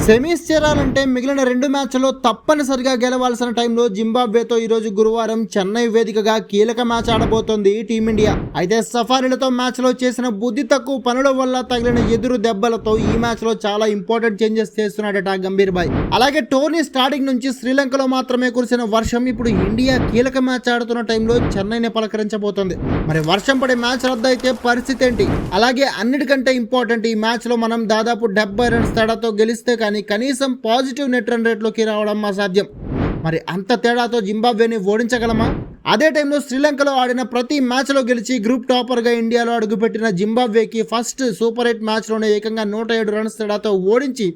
Semis చేరాలంటే మిగిలిన 2 మ్యాచ్ల్లో తప్పనిసరిగా గెలవాల్సిన టైంలో జింబాబ్వేతో ఈరోజు గురువారం చెన్నై వేదికగా కీలక మ్యాచ్ ఆడబోతోంది టీమిండియా. అయితే సఫారీలతో మ్యాచ్లో చేసిన బుద్ధి తక్కువ పనుల వల్ల తగిలిన ఎదురు దెబ్బలతో ఈ మ్యాచ్లో చాలా ఇంపార్టెంట్ చేంజెస్ చేస్తున్నాడట గంభీర్ భాయ్. అలాగే టోర్నీ స్టార్టింగ్ నుంచి శ్రీలంకలో మాత్రమే కురిసిన వర్షం ఇప్పుడు ఇండియా కీలక మ్యాచ్ ఆడుతున్న టైంలో చెన్నైని పలకరించబోతోంది. మరి వర్షం పడే మ్యాచ్ రద్దు అయితే పరిస్థితి ఏంటి? అలాగే అన్నిటికంటే ఇంపార్టెంట్, ఈ మ్యాచ్లో మనం దాదాపు 70 రన్స్ తేడాతో గెలిస్తే కానీ కనీసం పాజిటివ్ నెట్ రన్ రేట్లోకి రావడం అసాధ్యం. మరి అంత తేడాతో జింబాబ్వేని ఓడించగలమా? అదే టైంలో శ్రీలంకలో ఆడిన ప్రతి మ్యాచ్లో గెలిచి గ్రూప్ టాపర్గా ఇండియాలో అడుగుపెట్టిన జింబాబ్వేకి ఫస్ట్ సూపర్ 8 మ్యాచ్లోనే ఏకంగా 107 రన్స్ తేడాతో ఓడించి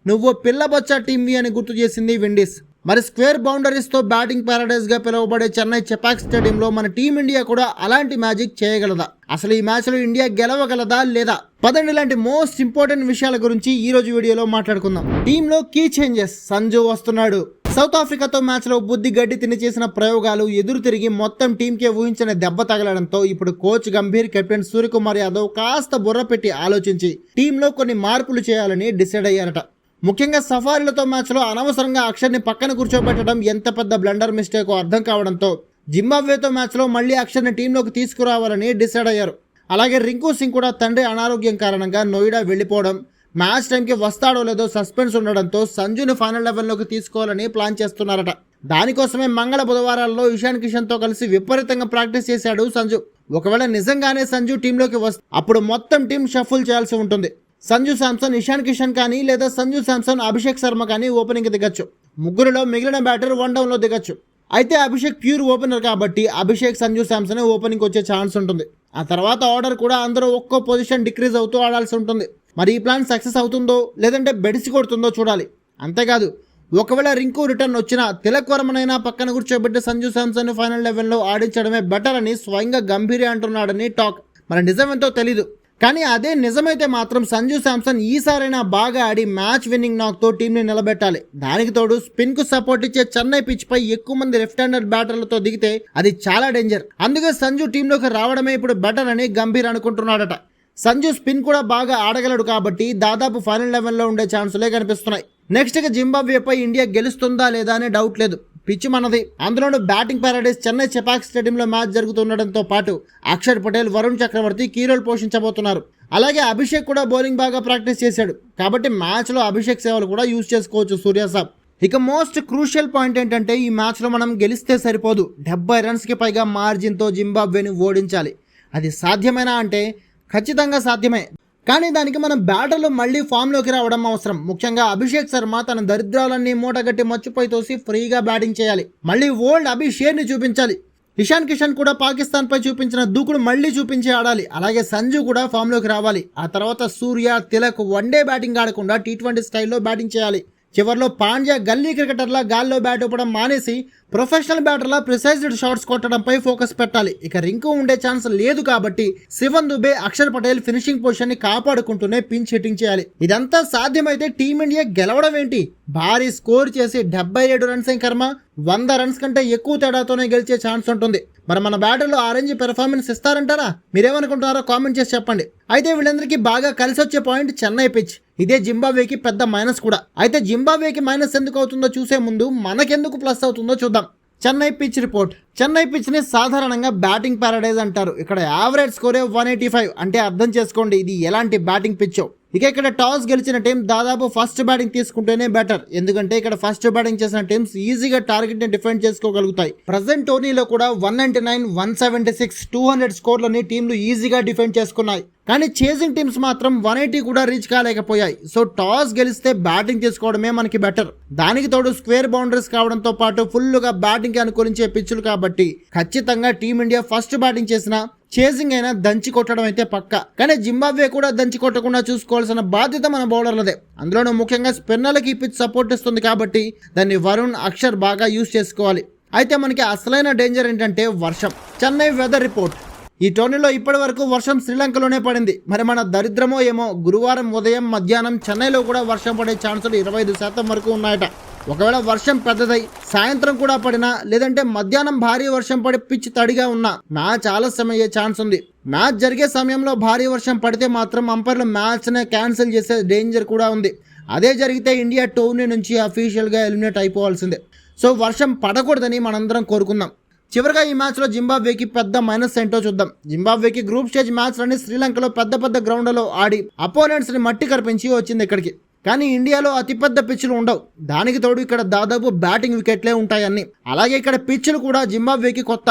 నువ్వు పిల్లబచ్చా టీమ్వి అని గుర్తు చేసింది విండీస్. మరి స్క్వేర్ బౌండరీస్తో బ్యాటింగ్ ప్యారడైజ్గా పిలువబడే చెన్నై చెపాక్ స్టేడియంలో మన టీమిండియా కూడా అలాంటి మ్యాజిక్ చేయగలదా? అసలు ఈ మ్యాచ్లో ఇండియా గెలవగలదా లేదా? పదండి, ఇలాంటి మోస్ట్ ఇంపార్టెంట్ విషయాల గురించి ఈ రోజు వీడియోలో మాట్లాడుకుందాం. టీంలో కీ చేంజెస్, సంజు వస్తున్నాడు. సౌత్ ఆఫ్రికాతో మ్యాచ్లో బుద్ధి గడ్డి తిని చేసిన ప్రయోగాలు ఎదురు తిరిగి మొత్తం టీంకే ఊహించిన దెబ్బ తగలడంతో ఇప్పుడు కోచ్ గంభీర్, కెప్టెన్ సూర్యకుమార్ యాదవ్ కాస్త బుర్ర పెట్టి ఆలోచించి టీంలో కొన్ని మార్పులు చేయాలని డిసైడ్ అయ్యారట. ముఖ్యంగా సఫారీలతో మ్యాచ్లో అనవసరంగా అక్షర్ని పక్కన కూర్చోబెట్టడం ఎంత పెద్ద బ్లండర్ మిస్టేకో అర్థం కావడంతో జింబాబ్వేతో మ్యాచ్లో మళ్ళీ అక్షర్ని టీంలోకి తీసుకురావాలని డిసైడ్ అయ్యారు. అలాగే రింకు సింగ్ కూడా తండ్రి అనారోగ్యం కారణంగా నోయిడా వెళ్ళిపోవడం, మ్యాచ్ టైంకి వస్తాడో లేదో సస్పెన్స్ ఉండడంతో సంజుని ఫైనల్ 11లోకి తీసుకోవాలని ప్లాన్ చేస్తున్నారట. దానికోసమే మంగళ బుధవారాల్లో ఇషాన్ కిషన్తో కలిసి విపరీతంగా ప్రాక్టీస్ చేశాడు సంజు. ఒకవేళ నిజంగానే సంజు టీంలోకి వస్తే అప్పుడు మొత్తం టీం షఫుల్ చేయాల్సి ఉంటుంది. సంజు శాంసన్, ఇషాన్ కిషన్ కానీ లేదా సంజు శాంసన్, అభిషేక్ శర్మ కానీ ఓపెనింగ్ దిగచ్చు. ముగ్గురులో మిగిలిన బ్యాటర్ 1 డౌన్లో దిగచ్చు. అయితే అభిషేక్ ప్యూర్ ఓపెనర్ కాబట్టి అభిషేక్, సంజు శాంసన్ ఓపెనింగ్ వచ్చే ఛాన్స్ ఉంటుంది. ఆ తర్వాత ఆర్డర్ కూడా అందరూ ఒక్కో పొజిషన్ డిక్రీజ్ అవుతూ ఆడాల్సి ఉంటుంది. మరి ఈ ప్లాన్ సక్సెస్ అవుతుందో లేదంటే బెడిసి కొడుతుందో చూడాలి. అంతేకాదు, ఒకవేళ రింకు రిటర్న్ వచ్చినా తిలక్ వర్మనైనా పక్కన కూర్చోబెట్టి సంజు శాంసన్ ఫైనల్ 11లో ఆడించడమే బెటర్ అని స్వయంగా గంభీరే అంటున్నాడని టాక్. మరి నిజమేంతో తెలీదు. కానీ అదే నిజమైతే మాత్రం సంజు శాంసన్ ఈసారైనా బాగా ఆడి మ్యాచ్ విన్నింగ్ నాక్తో టీంని నిలబెట్టాలి. దానికి తోడు స్పిన్కు సపోర్ట్ ఇచ్చే చెన్నై పిచ్ పై ఎక్కువ మంది లెఫ్ట్ హ్యాండర్ బ్యాటర్లతో దిగితే అది చాలా డేంజర్. అందుకే సంజు టీంలోకి రావడమే ఇప్పుడు బెటర్ అని గంభీర్ అనుకుంటున్నాడట. సంజు స్పిన్ కూడా బాగా ఆడగలడు కాబట్టి దాదాపు ఫైనల్ 11లో ఉండే ఛాన్సులే కనిపిస్తున్నాయి. నెక్స్ట్ గా జింబాబ్వేపై ఇండియా గెలుస్తుందా లేదా అనే డౌట్ లేదు. పిచ్ మనది. అందులోనూ బ్యాటింగ్ ప్యారడైజ్ చెన్నై చెపాక్ స్టేడియంలో మ్యాచ్ జరుగుతుండడంతో పాటు అక్షర్ పటేల్, వరుణ్ చక్రవర్తి కీ రోల్ పోషించబోతున్నారు. అలాగే అభిషేక్ కూడా బౌలింగ్ బాగా ప్రాక్టీస్ చేశాడు కాబట్టి మ్యాచ్లో అభిషేక్ సేవలు కూడా యూజ్ చేసుకోవచ్చు సూర్యాసాబ్. ఇక మోస్ట్ క్రూషియల్ పాయింట్ ఏంటంటే ఈ మ్యాచ్లో మనం గెలిస్తే సరిపోదు, 70 రన్స్కి పైగా మార్జిన్తో జింబాబ్వేని ఓడించాలి. అది సాధ్యమేనా అంటే ఖచ్చితంగా సాధ్యమే. కానీ దానికి మనం బ్యాటర్లు మళ్ళీ ఫామ్లోకి రావడం అవసరం. ముఖ్యంగా అభిషేక్ శర్మ తన దరిద్రాలన్నీ మూటగట్టి మచ్చుపై తోసి ఫ్రీగా బ్యాటింగ్ చేయాలి. మళ్ళీ ఓల్డ్ అభిషేక్ని చూపించాలి. ఇషాన్ కిషన్ కూడా పాకిస్తాన్పై చూపించిన దూకుడు మళ్ళీ చూపించి ఆడాలి. అలాగే సంజు కూడా ఫామ్లోకి రావాలి. ఆ తర్వాత సూర్య, తిలక్ వన్డే బ్యాటింగ్ ఆడకుండా T20 స్టైల్లో బ్యాటింగ్ చేయాలి. చివరిలో పాండ్యా గల్లీ క్రికెటర్లా గాల్లో బ్యాట్ ఇవ్వడం మానేసి ప్రొఫెషనల్ బ్యాటర్లా ప్రిసైజ్డ్ షాట్స్ కొట్టడంపై ఫోకస్ పెట్టాలి. ఇక రింకు ఉండే ఛాన్స్ లేదు కాబట్టి శివన్ దుబే, అక్షర్ పటేల్ ఫినిషింగ్ పొజిషన్ ని కాపాడుకుంటూనే పిన్స్ హిట్టింగ్ చేయాలి. ఇదంతా సాధ్యమైతే టీమిండియా గెలవడం ఏంటి? భారీ స్కోర్ చేసి 77 రన్స్ కర్మ, 100 రన్స్ కంటే ఎక్కువ తేడాతోనే గెలిచే ఛాన్స్ ఉంటుంది. మరి మన బ్యాటర్లు ఆరెంజ్ పెర్ఫార్మెన్స్ ఇస్తారంటారా? మీరేమనుకుంటారో కామెంట్ చేసి చెప్పండి. అయితే వీళ్ళందరికీ బాగా కలిసి వచ్చే పాయింట్ చెన్నై పిచ్. ఇదే జింబాబ్వేకి పెద్ద మైనస్ కూడా. అయితే జింబాబ్వేకి మైనస్ ఎందుకు అవుతుందో చూసే ముందు మనకెందుకు ప్లస్ అవుతుందో చూద్దాం. Chennai pitch report. Chennai pitch ని సాధారణంగా బ్యాటింగ్ ప్యారడైజ్ అంటారు. ఇక్కడ యావరేజ్ స్కోరే 185 అంటే అర్థం చేసుకోండి ఇది ఎలాంటి బ్యాటింగ్ పిచ్చో. ఇక ఇక్కడ టాస్ గెలిచిన టీం దాదాపు ఫస్ట్ బ్యాటింగ్ తీసుకుంటేనే బెటర్. ఎందుకంటే ఇక్కడ ఫస్ట్ బ్యాటింగ్ చేసిన టీమ్స్ ఈజీగా టార్గెట్ ని డిఫెండ్ చేసుకోగలుగుతాయి. ప్రజెంట్ టోర్నీలో కూడా 199, 176, 200 స్కోర్లని టీంలు ఈజీగా డిఫెండ్ చేసుకున్నాయి. కానీ చేసింగ్ టీమ్స్ మాత్రం 180 కూడా రీచ్ కాలేకపోయాయి. సో టాస్ గెలిస్తే బ్యాటింగ్ చేసుకోవడమే మనకి బెటర్. దానికి తోడు స్క్వేర్ బౌండరీస్ కావడంతో పాటు ఫుల్గా బ్యాటింగ్ అనుకూలించే పిచ్చులు కాబట్టి ఖచ్చితంగా టీమిండియా ఫస్ట్ బ్యాటింగ్ చేసినా చేసింగ్ అయినా దంచి కొట్టడం అయితే పక్క. కానీ జింబాబ్వే కూడా దంచి కొట్టకుండా చూసుకోవాల్సిన బాధ్యత మన బౌలర్లదే. అందులోనూ ముఖ్యంగా స్పిన్నర్లకి ఈ పిచ్ సపోర్ట్ ఇస్తుంది కాబట్టి దాన్ని వరుణ్, అక్షర్ బాగా యూజ్ చేసుకోవాలి. అయితే మనకి అసలైన డేంజర్ ఏంటంటే వర్షం. Chennai weather report. ఈ టోర్నీలో ఇప్పటి వరకు వర్షం శ్రీలంకలోనే పడింది. మరి మన దరిద్రమో ఏమో, గురువారం ఉదయం, మధ్యాహ్నం చెన్నైలో కూడా వర్షం పడే ఛాన్సులు 25% వరకు ఉన్నాయట. ఒకవేళ వర్షం పెద్దదై సాయంత్రం కూడా పడినా లేదంటే మధ్యాహ్నం భారీ వర్షం పడి పిచ్ తడిగా ఉన్నా మ్యాచ్ ఆలస్యం అయ్యే ఛాన్స్ ఉంది. మ్యాచ్ జరిగే సమయంలో భారీ వర్షం పడితే మాత్రం అంపైర్లు మ్యాచ్నే క్యాన్సిల్ చేసే డేంజర్ కూడా ఉంది. అదే జరిగితే ఇండియా టోర్నీ నుంచి అఫీషియల్గా ఎలిమినేట్ అయిపోవాల్సిందే. సో వర్షం పడకూడదని మనందరం కోరుకుందాం. చివరిగా ఈ మ్యాచ్లో జింబాబ్వేకి పెద్ద మైనస్ ఏంటో చూద్దాం. జింబాబ్వేకి గ్రూప్ స్టేజ్ మ్యాచ్లన్నీ శ్రీలంకలో పెద్ద గ్రౌండ్లలో ఆడి అపోనెంట్స్ని మట్టి కరిపించి వచ్చింది ఇక్కడికి. కానీ ఇండియాలో అతిపెద్ద పిచ్చులు ఉండవు. దానికి తోడు ఇక్కడ దాదాపు బ్యాటింగ్ వికెట్లే ఉంటాయన్ని. అలాగే ఇక్కడ పిచ్చులు కూడా జింబాబ్వేకి కొత్త.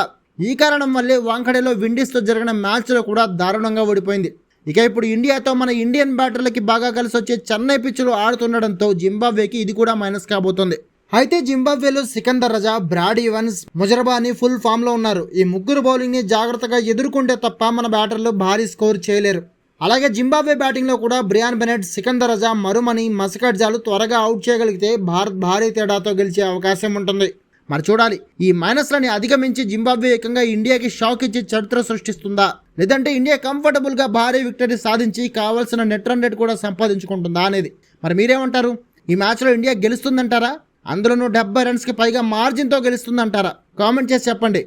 ఈ కారణం వల్లే వాంఖడేలో విండీస్తో జరిగిన మ్యాచ్లో కూడా దారుణంగా ఓడిపోయింది. ఇక ఇప్పుడు ఇండియాతో మన ఇండియన్ బ్యాటర్లకి బాగా కలిసి వచ్చే చెన్నై పిచ్చులు ఆడుతుండడంతో జింబాబ్వేకి ఇది కూడా మైనస్ కాబోతోంది. అయితే జింబాబ్వేలో సికందర్ రజా, బ్రాడ్ ఈవన్స్, ముజరబాని ఫుల్ ఫామ్లో ఉన్నారు. ఈ ముగ్గురు బౌలింగ్ని జాగ్రత్తగా ఎదుర్కొంటే తప్ప మన బ్యాటర్లు భారీ స్కోర్ చేయలేరు. అలాగే జింబాబ్వే బ్యాటింగ్లో కూడా బ్రియాన్ బెనెట్, సికందర్ రజా, మరుమని, మస్కట్జాలు త్వరగా అవుట్ చేయగలిగితే భారత్ భారీ తేడాతో గెలిచే అవకాశం ఉంటుంది. మరి చూడాలి, ఈ మైనస్లని అధిగమించి జింబాబ్వే ఏకంగా ఇండియాకి షాక్ ఇచ్చి చరిత్ర సృష్టిస్తుందా, లేదంటే ఇండియా కంఫర్టబుల్గా భారీ విక్టరీ సాధించి కావాల్సిన నెట్ రన్ రేట్ కూడా సంపాదించుకుంటుందా అనేది. మరి మీరేమంటారు? ఈ మ్యాచ్లో ఇండియా గెలుస్తుందంటారా? అందులోనూ 70 రన్స్కి పైగా మార్జిన్తో గెలుస్తుందంటారా? కామెంట్ చేసి చెప్పండి.